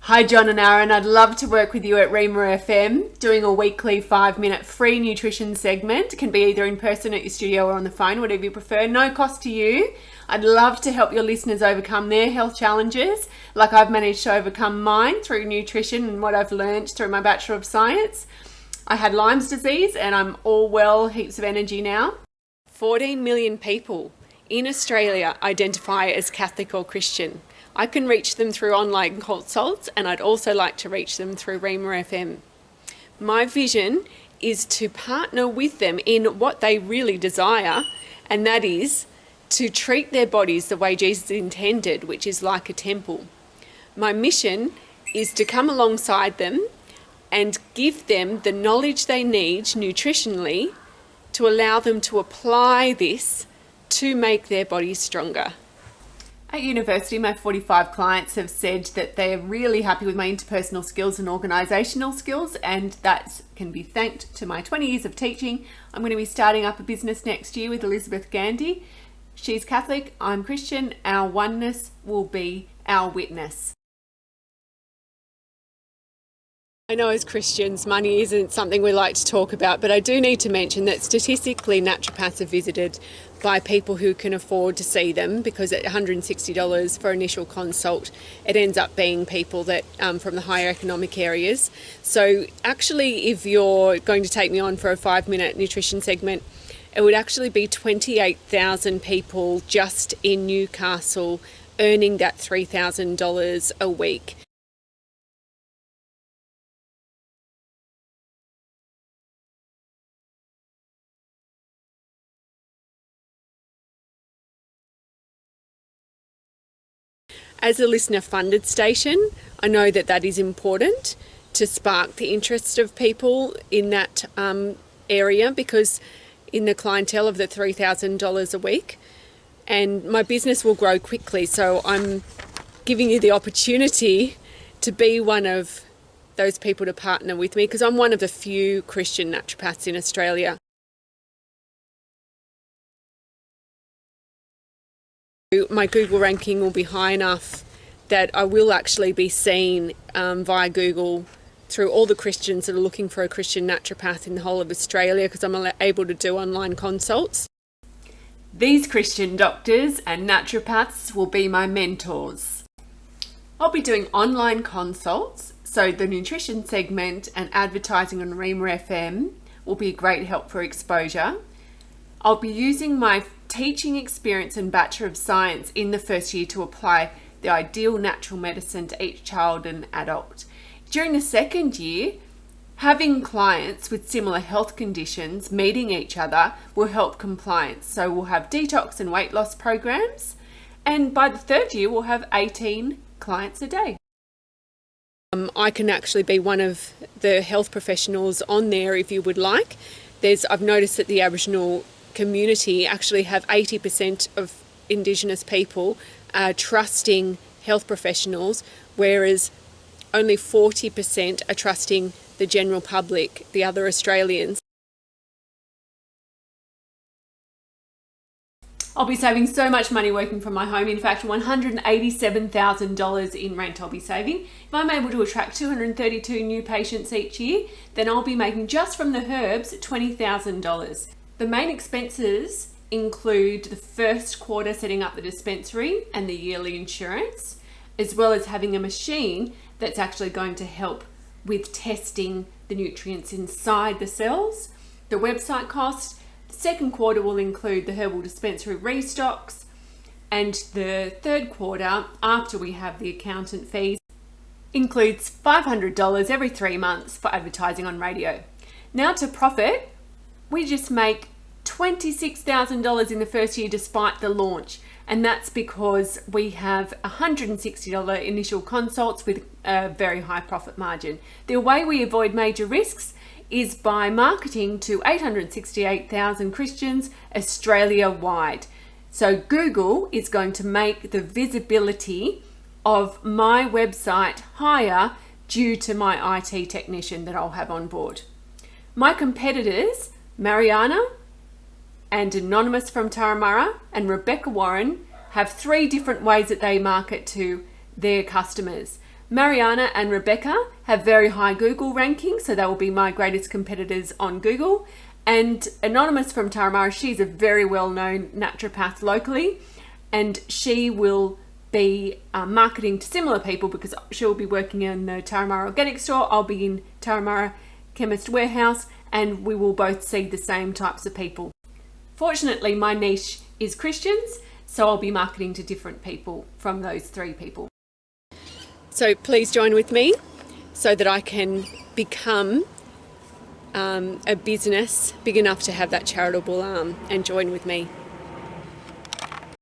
Hi John and Aaron, I'd love to work with you at Rima FM, doing a weekly 5-minute free nutrition segment. It can be either in person at your studio or on the phone, whatever you prefer, no cost to you. I'd love to help your listeners overcome their health challenges, like I've managed to overcome mine through nutrition and what I've learned through my Bachelor of Science. I had Lyme's disease and I'm all well, heaps of energy now. 14 million people in Australia identify as Catholic or Christian. I can reach them through online consults, and I'd also like to reach them through Rima FM. My vision is to partner with them in what they really desire, and that is to treat their bodies the way Jesus intended, which is like a temple. My mission is to come alongside them and give them the knowledge they need nutritionally to allow them to apply this to make their bodies stronger. At university, my 45 clients have said that they're really happy with my interpersonal skills and organisational skills, and that can be thanked to my 20 years of teaching. I'm going to be starting up a business next year with Elizabeth Gandy. She's Catholic, I'm Christian. Our oneness will be our witness. I know as Christians, money isn't something we like to talk about, but I do need to mention that statistically naturopaths are visited by people who can afford to see them, because at $160 for initial consult, it ends up being people that from the higher economic areas. So actually, if you're going to take me on for a 5-minute nutrition segment, it would actually be 28,000 people just in Newcastle earning that $3,000 a week. As a listener-funded station, I know that that is important to spark the interest of people in that area, because in the clientele of the $3,000 a week, and my business will grow quickly. So I'm giving you the opportunity to be one of those people to partner with me, because I'm one of the few Christian naturopaths in Australia. My Google ranking will be high enough that I will actually be seen via Google through all the Christians that are looking for a Christian naturopath in the whole of Australia, because I'm able to do online consults. These Christian doctors and naturopaths will be my mentors. I'll be doing online consults, so the nutrition segment and advertising on Rima FM will be a great help for exposure. I'll be using my teaching experience and Bachelor of Science in the first year to apply the ideal natural medicine to each child and adult. During the second year, having clients with similar health conditions meeting each other will help compliance. So we'll have detox and weight loss programs, and by the third year we'll have 18 clients a day. I can actually be one of the health professionals on there if you would like. I've noticed that the Aboriginal community actually have 80% of Indigenous people trusting health professionals, whereas only 40% are trusting the general public, the other Australians. I'll be saving so much money working from my home. In fact, $187,000 in rent I'll be saving. If I'm able to attract 232 new patients each year, then I'll be making just from the herbs $20,000. The main expenses include the first quarter setting up the dispensary and the yearly insurance, as well as having a machine that's actually going to help with testing the nutrients inside the cells. The website cost, the second quarter will include the herbal dispensary restocks, and the third quarter, after we have the accountant fees, includes $500 every 3 months for advertising on radio. Now to profit, we just make $26,000 in the first year despite the launch, and that's because we have $160 initial consults with a very high profit margin. The way we avoid major risks is by marketing to 868,000 Christians Australia-wide. So Google is going to make the visibility of my website higher due to my IT technician that I'll have on board. My competitors, Mariana and Anonymous from Turramurra and Rebecca Warren, have 3 different ways that they market to their customers. Mariana and Rebecca have very high Google rankings, so they will be my greatest competitors on Google. And Anonymous from Turramurra, she's a very well-known naturopath locally, and she will be marketing to similar people because she'll be working in the Turramurra Organic Store, I'll be in Turramurra Chemist Warehouse, and we will both see the same types of people. Fortunately, my niche is Christians, so I'll be marketing to different people from those 3 people. So please join with me so that I can become a business big enough to have that charitable arm, and join with me.